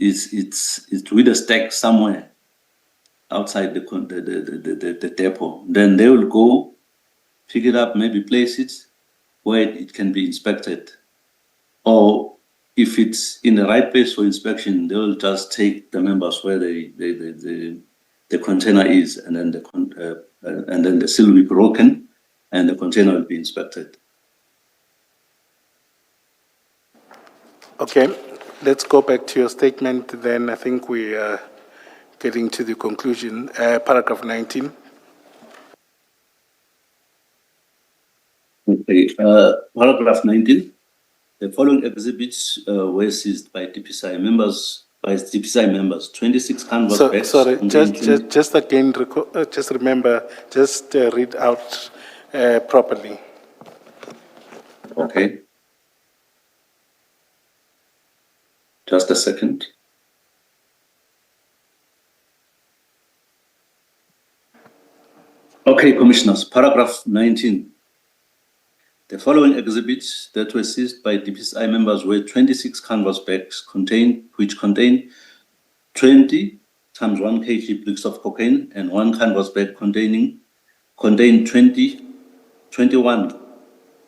it's with a stack somewhere outside the depot. Then they will go pick it up, maybe place it where it can be inspected, or if it's in the right place for inspection, they will just take the members where the container is, and then the seal will be broken, and the container will be inspected. Okay, let's go back to your statement. Then I think we are getting to the conclusion. Paragraph 19. Okay, paragraph 19. The following exhibits were seized by DPCI members. 26 canvas bags. Sorry, just again, just remember, just read out properly. Okay. Just a second. Okay, Commissioners, paragraph 19. The following exhibits that were seized by DPCI members were 26 canvas bags which contain 20 times 1 kg bricks of cocaine, and 1 canvas bag contained 21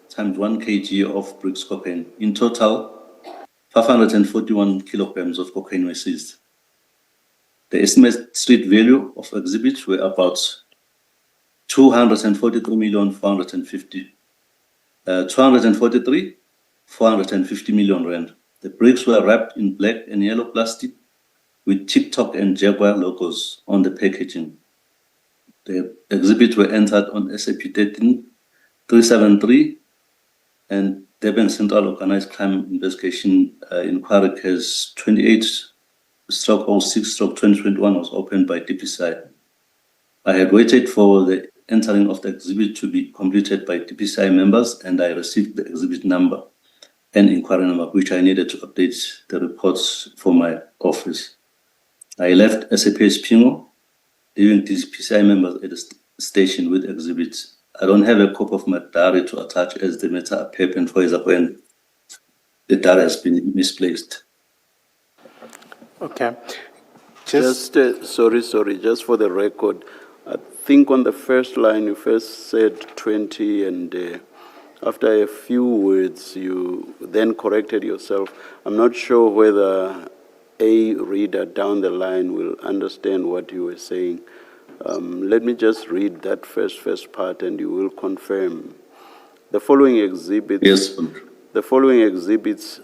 times 1 kg of bricks cocaine. In total, 541 kilograms of cocaine were seized. The estimated street value of exhibits were about 243,450 million rand. The bricks were wrapped in black and yellow plastic with TikTok and Jaguar logos on the packaging. The exhibits were entered on SAP 13373 and Durban Central Organized Crime Investigation Inquiry Case 28/06/2021 was opened by DPCI. I had waited for the entering of the exhibit to be completed by DPCI members, and I received the exhibit number and inquiry number, which I needed to update the reports for my office. I left SAP's Pingo, leaving DPCI members at the station with exhibits. I don't have a copy of my diary to attach as the matter appeared, and for example, when the diary has been misplaced. Okay. Sorry, just for the record, I think on the first line you first said 20, and after a few words you then corrected yourself. I'm not sure whether a reader down the line will understand what you were saying. Let me just read that first part, and you will confirm. The following exhibits. Yes. The following exhibits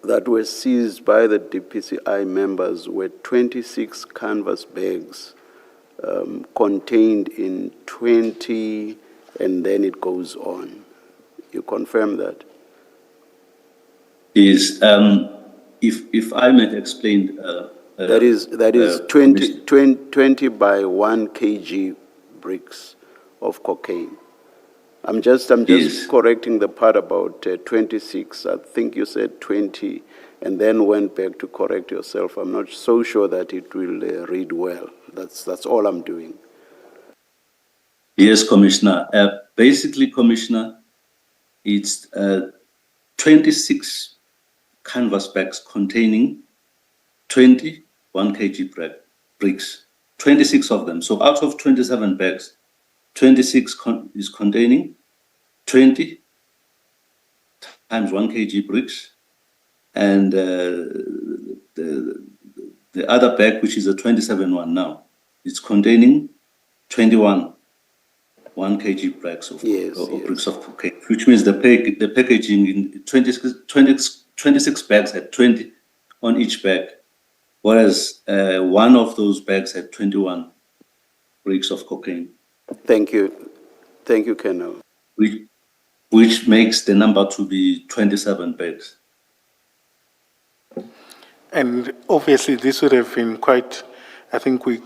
that were seized by the DPCI members were 26 canvas bags contained in 20, and then it goes on. You confirm that? Yes. If I may explain. That is 20 by 1 kg bricks of cocaine. I'm just Yes. correcting the part about 26. I think you said 20 and then went back to correct yourself. I'm not so sure that it will read well. That's all I'm doing. Yes, Commissioner. Basically, Commissioner, it's 26 canvas bags containing 20 1 kg bricks, 26 of them. So out of 27 bags, 26 is containing 20 times 1 kg bricks, and the other bag, which is a 27 one now, it's containing 21 1 kg bricks of bricks of cocaine, which means the packaging in 26 bags had 20 on each bag, whereas one of those bags had 21 bricks of cocaine. Thank you, Colonel. Which makes the number to be 27 bags. And obviously this would have been quite, I think we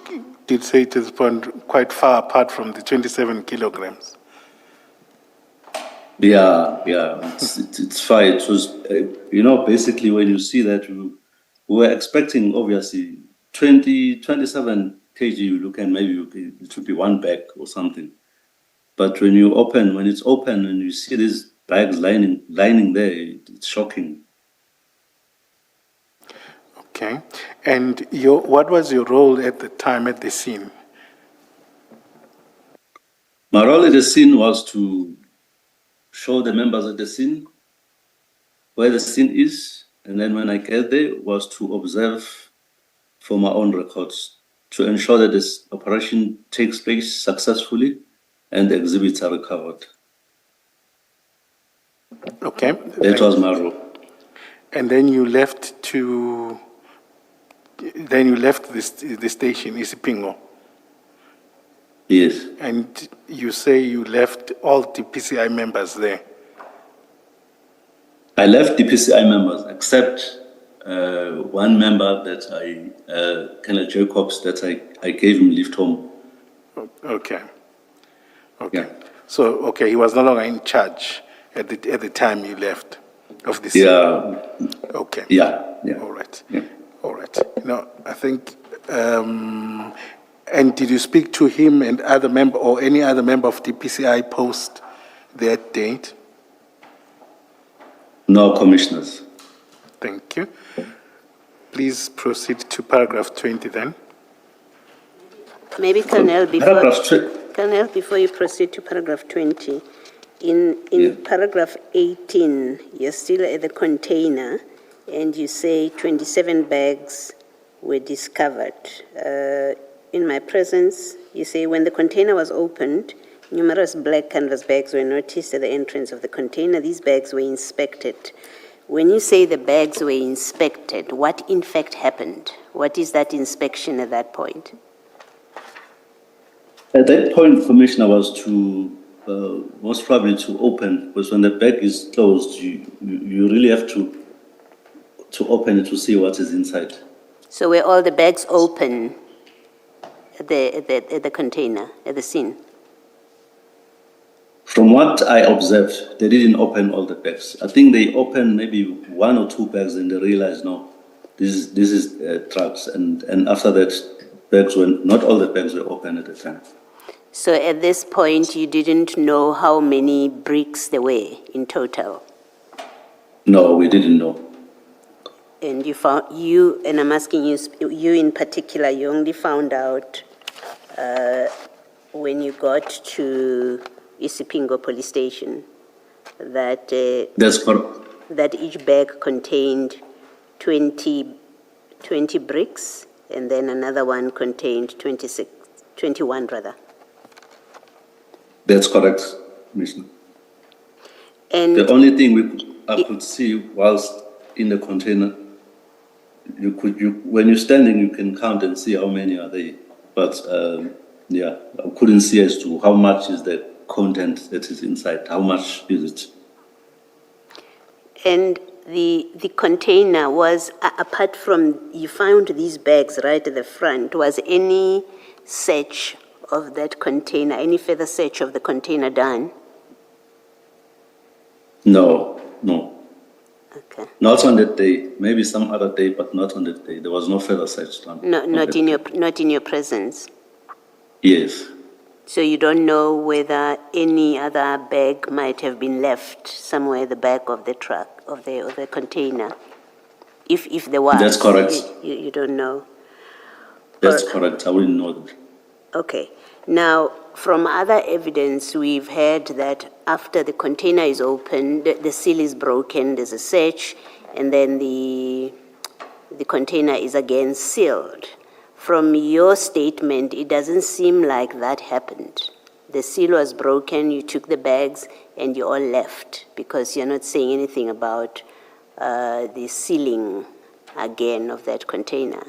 did say to this point, quite far apart from the 27 kilograms. Yeah, it's fine. It was, basically when you see that, we were expecting obviously 27 kg, you look and maybe it should be one bag or something. But when it's open and you see these bags lining there, it's shocking. Okay. And what was your role at the time at the scene? My role at the scene was to show the members at the scene where the scene is, and then when I get there was to observe for my own records to ensure that this operation takes place successfully and the exhibits are recovered. Okay. That was my role. And then you left the station, Isipingo, Yes. and you say you left all the DPCI members there. I left DPCI members except one member that Colonel Jacobs, that I gave him lift home. Okay. Okay. Yeah. So, okay, he was no longer in charge at the time you left of the scene. Yeah. Okay. Yeah. Yeah. All right. Yeah. All right. Now, I think, and did you speak to him and other member or any other member of DPCI post that date? No, commissioners. Thank you. Please proceed to paragraph 20 then. Maybe, Colonel, before you proceed to paragraph 20, in Yeah. paragraph 18, you're still at the container, and you say 27 bags were discovered. In my presence, you say, when the container was opened, numerous black canvas bags were noticed at the entrance of the container. These bags were inspected. When you say the bags were inspected, what in fact happened? What is that inspection at that point? At that point, Commissioner, was to most probably to open, because when the bag is closed, you really have to open it to see what is inside. So were all the bags open at the container, at the scene? From what I observed, they didn't open all the bags. I think they opened maybe one or two bags and they realized, no, this is drugs. And after that, not all the bags were open at the time. So at this point, you didn't know how many bricks there were in total? No, we didn't know. And and I'm asking you in particular, you only found out when you got to Isipingo police station that That's correct. that each bag contained 20 bricks, and then another one contained 21 rather. That's correct, Commissioner. And The only thing I could see whilst in the container, when you're standing, you can count and see how many are there. But yeah, I couldn't see as to how much is the content that is inside. How much is it? And the container was, apart from, you found these bags right at the front, was any search of that container, any further search of the container done? No. Okay. Not on that day. Maybe some other day, but not on that day. There was no further search done. No, on not that in day. your presence. Yes. So you don't know whether any other bag might have been left somewhere at the back of the truck, of the container? If there was. That's correct. You don't know. That's correct. I wouldn't know that. Okay. Now, from other evidence, we've heard that after the container is opened, the seal is broken, there's a search, and then the container is again sealed. From your statement, it doesn't seem like that happened. The seal was broken, you took the bags, and you all left, because you're not saying anything about the sealing again of that container.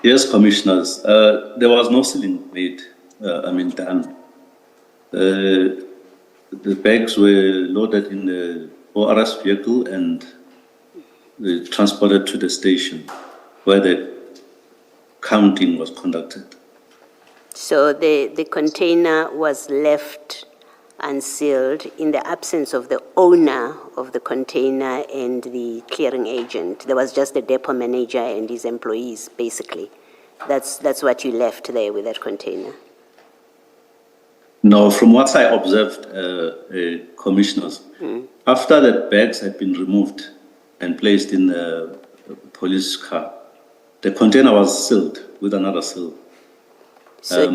Yes, commissioners. There was no sealing made. Done. The bags were loaded in the ORS vehicle and transported to the station where the counting was conducted. So the container was left unsealed in the absence of the owner of the container and the clearing agent. There was just the depot manager and his employees, basically. That's what you left there with that container. No, from what I observed, commissioners, after the bags had been removed, and placed in a police car. The container was sealed with another seal. So,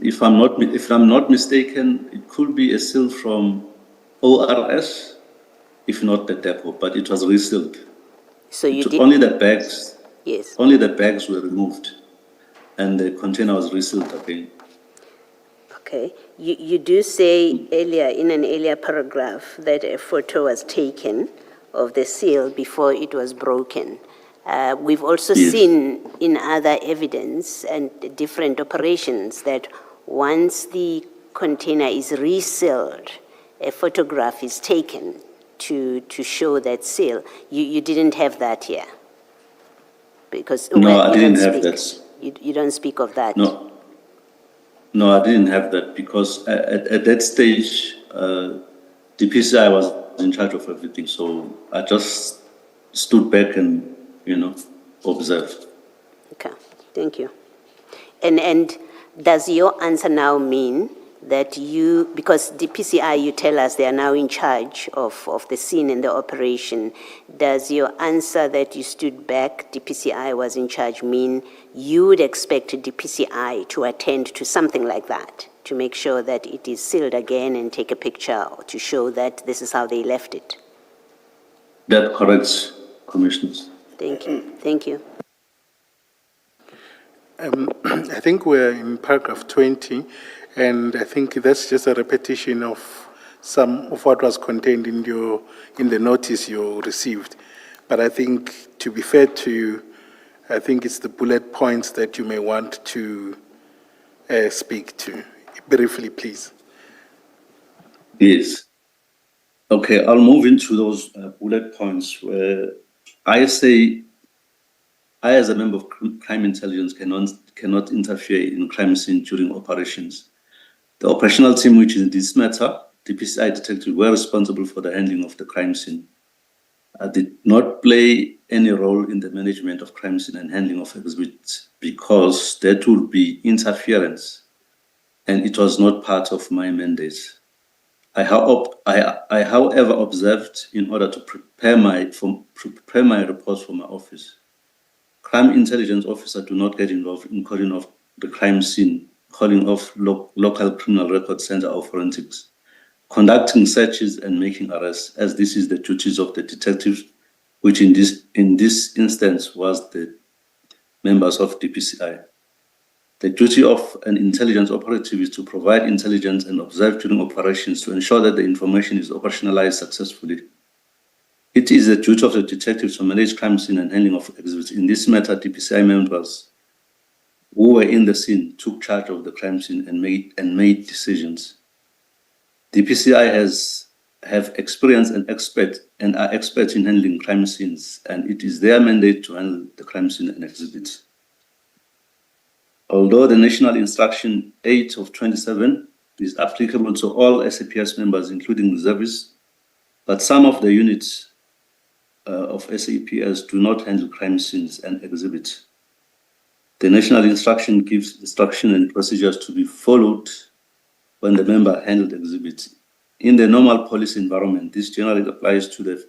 If I'm not mistaken, it could be a seal from ORS, if not the depot, but it was resealed. so you did, Only the bags yes. were removed, and the container was resealed again. Okay. You do say earlier, in an earlier paragraph, that a photo was taken of the seal before it was broken. We've also Yes. seen in other evidence and different operations that once the container is resealed, a photograph is taken to show that seal. You didn't have that here? Because No, well, I you didn't don't have speak- that. You don't speak of that? No, I didn't have that because at that stage, DPCI was in charge of everything. So I just stood back and, observed. Okay, thank you. And does your answer now mean that because DPCI, you tell us they are now in charge of the scene and the operation, does your answer that you stood back, DPCI was in charge, mean you would expect DPCI to attend to something like that, to make sure that it is sealed again and take a picture to show that this is how they left it? That corrects, Commissioners. Thank you, thank you. I think we're in paragraph 20, and I think that's just a repetition of some of what was contained in the notice you received. But I think, to be fair to you, I think it's the bullet points that you may want to speak to. Briefly, please. Yes. Okay, I'll move into those bullet points where I say I, as a member of crime intelligence, cannot interfere in crime scene during operations. The operational team, which is in this matter, DPCI detectives, were responsible for the handling of the crime scene. I did not play any role in the management of crime scene and handling of exhibits because that would be interference, and it was not part of my mandate. I however, observed in order to prepare my reports for my office. Crime intelligence officers do not get involved in calling off the crime scene, calling off local criminal record center or forensics, conducting searches and making arrests, as this is the duties of the detectives, which in this instance was the members of DPCI. The duty of an intelligence operative is to provide intelligence and observe during operations to ensure that the information is operationalized successfully. It is the duty of the detectives to manage crime scene and handling of exhibits. In this matter, DPCI members who were in the scene took charge of the crime scene and made decisions. DPCI have experience and are experts in handling crime scenes, and it is their mandate to handle the crime scene and exhibits. Although the National Instruction 8 of 27 is applicable to all SAPS members, including reservists, but some of the units of SAPS do not handle crime scenes and exhibits. The National Instruction gives instruction and procedures to be followed when the member handled exhibits. In the normal police environment, this generally applies to the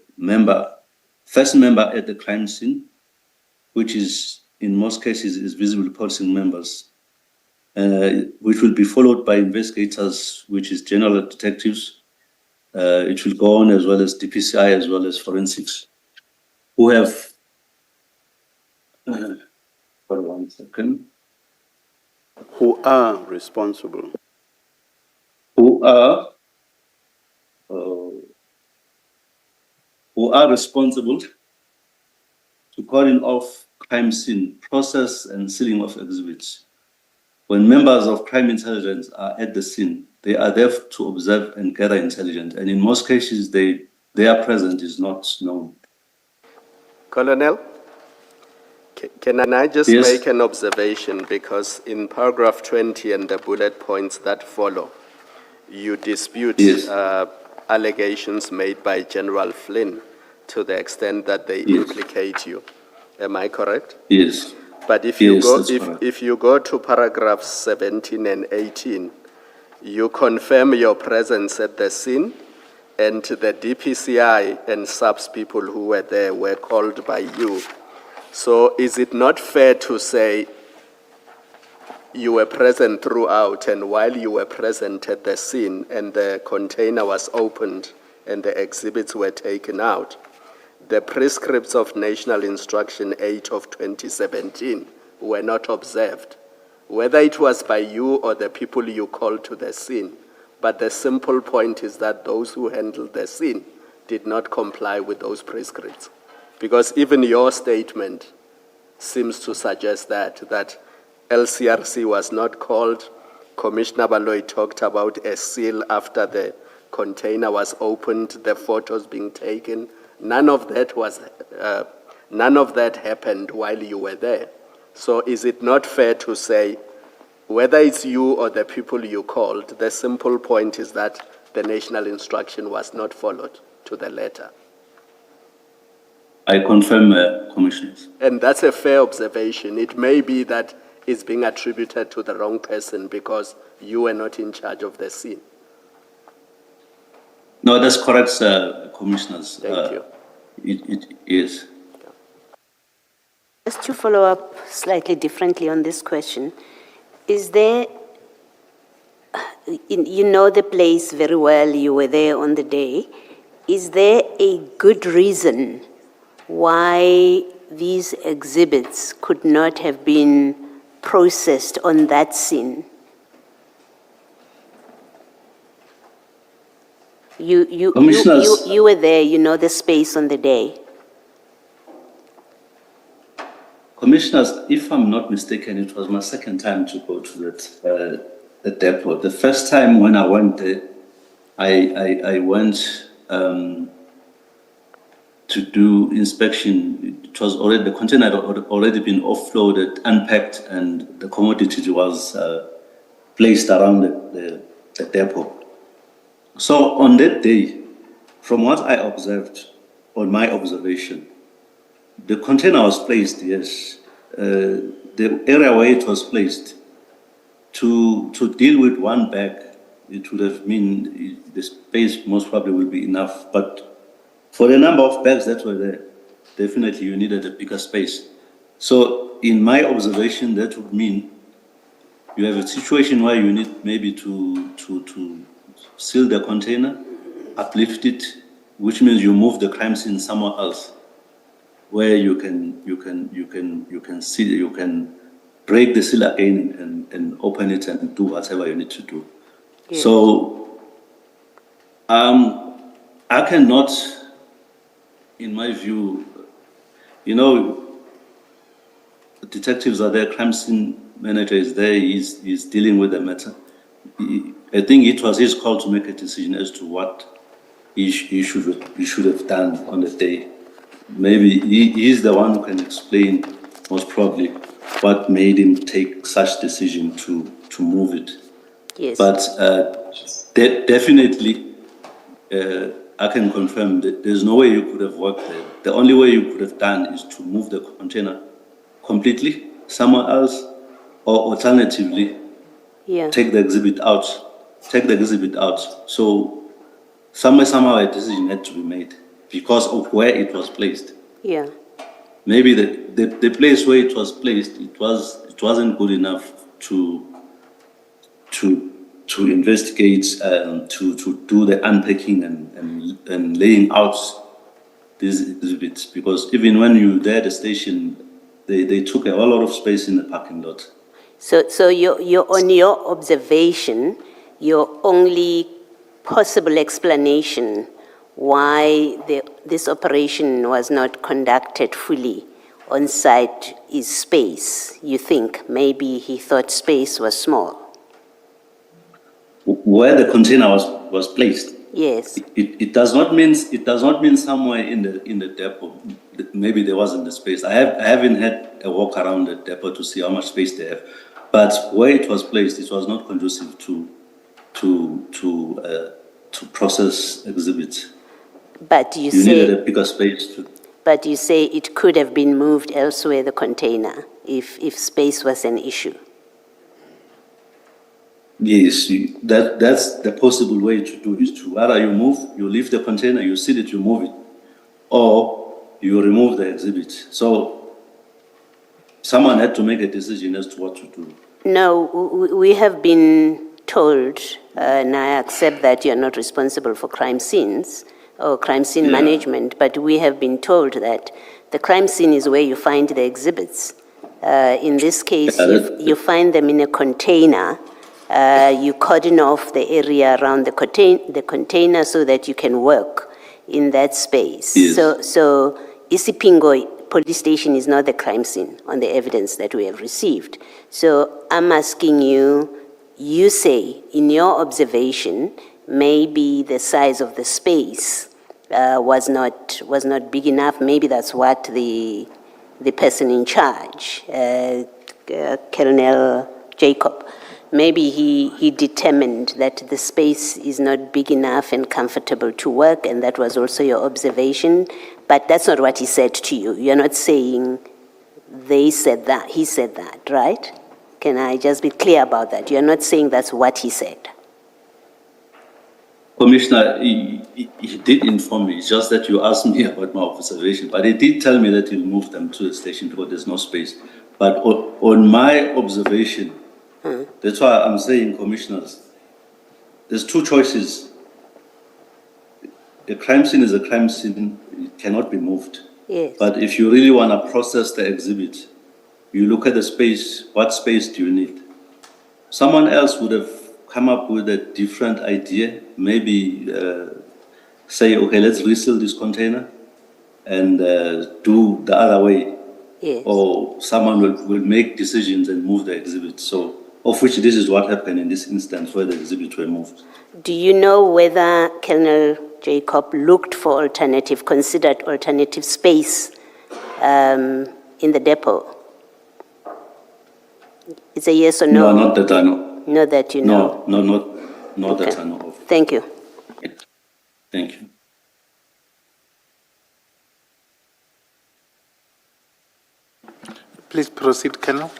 first member at the crime scene, which is in most cases is visible policing members, which will be followed by investigators, which is general detectives. It will go on as well as DPCI as well as forensics, who have, for 1 second, Who are responsible? who are responsible to calling off crime scene, process and sealing of exhibits. When members of crime intelligence are at the scene, they are there to observe and gather intelligence, and in most cases, their presence is not known. Colonel, can I just Yes. make an observation? Because in paragraph 20 and the bullet points that follow, you dispute Yes. allegations made by General Flynn to the extent that they Yes. implicate you. Am I correct? Yes. But if Yes, that's correct. if you go to paragraphs 17 and 18, you confirm your presence at the scene and the DPCI and SAPS people who were there were called by you. So is it not fair to say you were present throughout, and while you were present at the scene and the container was opened and the exhibits were taken out, the prescripts of National Instruction 8 of 2017 were not observed, whether it was by you or the people you called to the scene? But the simple point is that those who handled the scene did not comply with those prescripts. Because even your statement seems to suggest that LCRC was not called. Commissioner Baloyi talked about a seal after the container was opened, the photos being taken. None of that happened while you were there. So is it not fair to say, whether it's you or the people you called, the simple point is that the national instruction was not followed to the letter? I confirm, Commissioners. And that's a fair observation. It may be that it's being attributed to the wrong person because you were not in charge of the scene. No, that's correct, Commissioners. Thank you. It is. Just to follow up slightly differently on this question, is there, you know the place very well, you were there on the day, is there a good reason why these exhibits could not have been processed on that scene? You were there, you know the space on the day. Commissioners, if I'm not mistaken, it was my second time to go to that the depot. The first time when I went there, I went to do inspection. It was already, the container had already been offloaded, unpacked, and the commodity was placed around the depot. So on that day, from what I observed, on my observation, the container was placed, yes. The area where it was placed, to deal with one bag, it would have mean the space most probably will be enough. But for the number of bags that were there, definitely you needed a bigger space. So in my observation, that would mean you have a situation where you need maybe to seal the container, uplift it, which means you move the crime scene somewhere else, where you can break the seal again and open it and do whatever you need to do. Yes. So I cannot, in my view, you know, the detectives are there, crime scene manager is there, he's dealing with the matter. I think it was his call to make a decision as to what he should have done on the day. Maybe he's the one who can explain, most probably, what made him take such decision to move it. Yes. But definitely, I can confirm that there's no way you could have worked there. The only way you could have done is to move the container completely somewhere else, or alternatively, take the exhibit out. So somehow a decision had to be made because of where it was placed. Yeah. Maybe the place where it was placed, it wasn't good enough to investigate, to do the unpacking and laying out these exhibits, because even when you were there at the station, they took a whole lot of space in the parking lot. So you're on your observation, your only possible explanation why this operation was not conducted fully on site is space. You think maybe he thought space was small? Where the container was placed? Yes. It does not mean somewhere in the depot. Maybe there wasn't the space. I haven't had a walk around the depot to see how much space they have. But where it was placed, it was not conducive to process exhibits. But you say needed a bigger space to. But you say it could have been moved elsewhere, the container, if space was an issue. Yes, that's the possible way to do it. To either you leave the container, you seal it, you move it, or you remove the exhibit. So someone had to make a decision as to what to do. No, we have been told, and I accept that you're not responsible for crime scenes or crime scene Yeah. management, but we have been told that the crime scene is where you find the exhibits. In this case, Yeah, you find them in a container. You cordon off the area around the container so that you can work in that space. Yes. So Isipingo police station is not the crime scene on the evidence that we have received. So I'm asking you, you say in your observation, maybe the size of the space was not big enough. Maybe that's what the person in charge, Colonel Jacob, maybe he determined that the space is not big enough and comfortable to work, and that was also your observation. But that's not what he said to you. You're not saying they said that, he said that, right? Can I just be clear about that? You're not saying that's what he said. Commissioner, he did inform me. It's just that you asked me about my observation, but he did tell me that he'll move them to the station because there's no space. But on my observation, that's why I'm saying, commissioners, there's two choices. A crime scene is a crime scene, it cannot be moved. Yes. But if you really want to process the exhibit, you look at the space, what space do you need? Someone else would have come up with a different idea, maybe say, okay, let's reseal this container and do the other way. Yes. Or someone will make decisions and move the exhibit. So, of which this is what happened in this instance where the exhibits were moved. Do you know whether Colonel Jacob looked for considered alternative space in the depot? It's a yes or no? No, not that I know. Not that you know. Not Okay. that I know of. Thank you. Thank you. Please proceed, Colonel.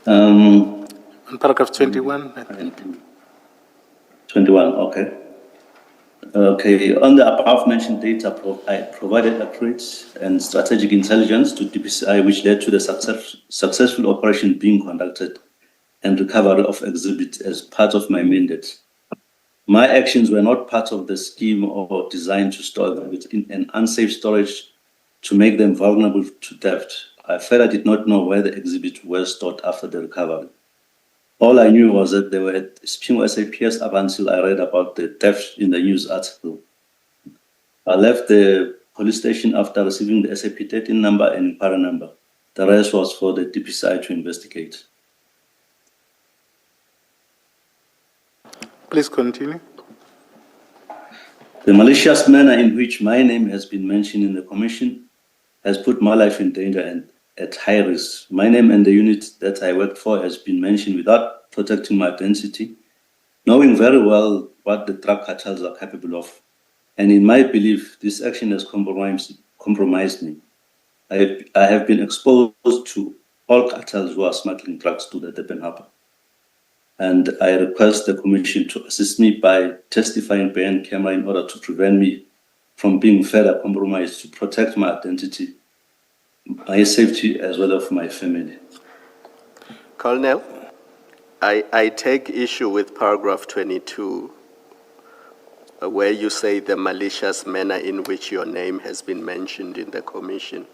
Um, On paragraph 21, I think. 21, okay. Okay, on the above mentioned data, I provided accurate and strategic intelligence to DPCI, which led to the successful operation being conducted and recovery of exhibits as part of my mandate. My actions were not part of the scheme or designed to store exhibits in an unsafe storage to make them vulnerable to theft. I further did not know where the exhibits were stored after the recovery. All I knew was that they were at Spingo SAPS up until I read about the theft in the news article. I left the police station after receiving the SAP 13 number and inquiry number. The rest was for the DPCI to investigate. Please continue. The malicious manner in which my name has been mentioned in the commission has put my life in danger and at high risk. My name and the unit that I worked for has been mentioned without protecting my identity, knowing very well what the drug cartels are capable of. And in my belief, this action has compromised me. I have been exposed to all cartels who are smuggling drugs to the Durban Harbour. And I request the commission to assist me by testifying behind camera in order to prevent me from being further compromised, to protect my identity, my safety, as well as my family. Colonel, I take issue with paragraph 22, where you say the malicious manner in which your name has been mentioned in the commission.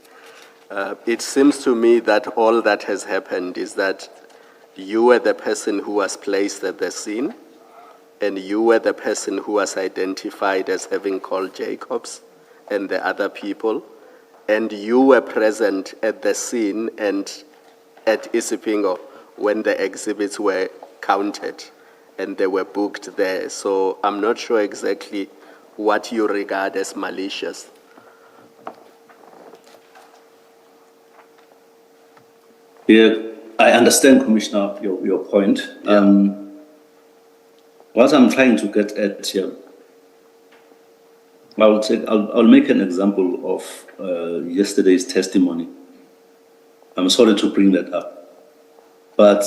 It seems to me that all that has happened is that you were the person who was placed at the scene, and you were the person who was identified as having called Jacobs and the other people, and you were present at the scene and at Isipingo when the exhibits were counted and they were booked there. So I'm not sure exactly what you regard as malicious. Yeah, I understand, Commissioner, your point. What I'm trying to get at here, I'll make an example of yesterday's testimony. I'm sorry to bring that up, but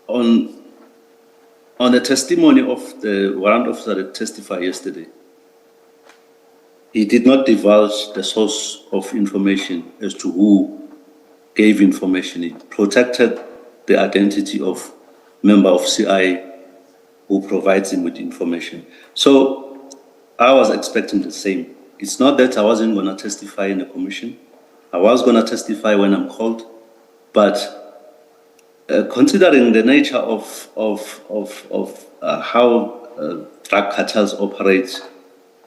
on the testimony of the warrant officer that testified yesterday, he did not divulge the source of information as to who gave information. He protected the identity of member of CI who provides him with information. So I was expecting the same. It's not that I wasn't going to testify in the commission. I was going to testify when I'm called, but considering the nature of how drug cartels operate,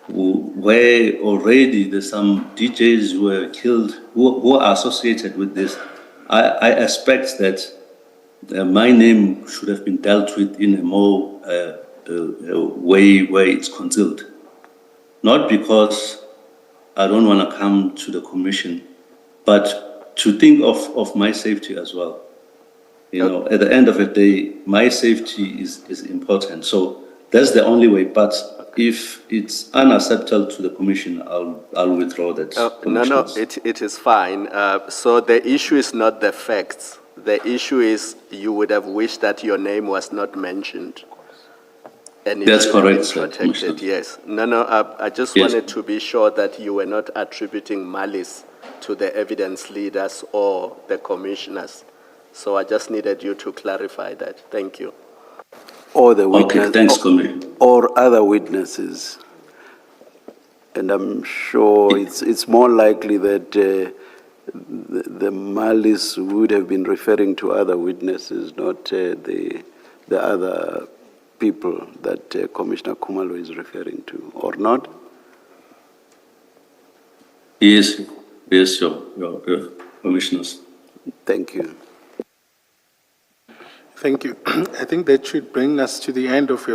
where already there's some DJs who were killed who are associated with this, I expect that my name should have been dealt with in a more way where it's concealed. Not because I don't want to come to the commission, but to think of my safety as well. You know, at the end of the day, my safety is important. So that's the only way. But if it's unacceptable to the commission, I'll withdraw that. No, it is fine. So the issue is not the facts. The issue is you would have wished that your name was not mentioned. And it That's should have correct, been sir, protected, Commissioner. yes. No, I just Yes. wanted to be sure that you were not attributing malice to the evidence leaders or the commissioners. So I just needed you to clarify that. Thank you. Or the Okay, witness. thanks, Commissioner. Or other witnesses. And I'm sure it's more likely that the malice would have been referring to other witnesses, not the other people that Commissioner Khumalo is referring to, or not? Yes, your commissioners. Thank you. Thank you. I think that should bring us to the end of your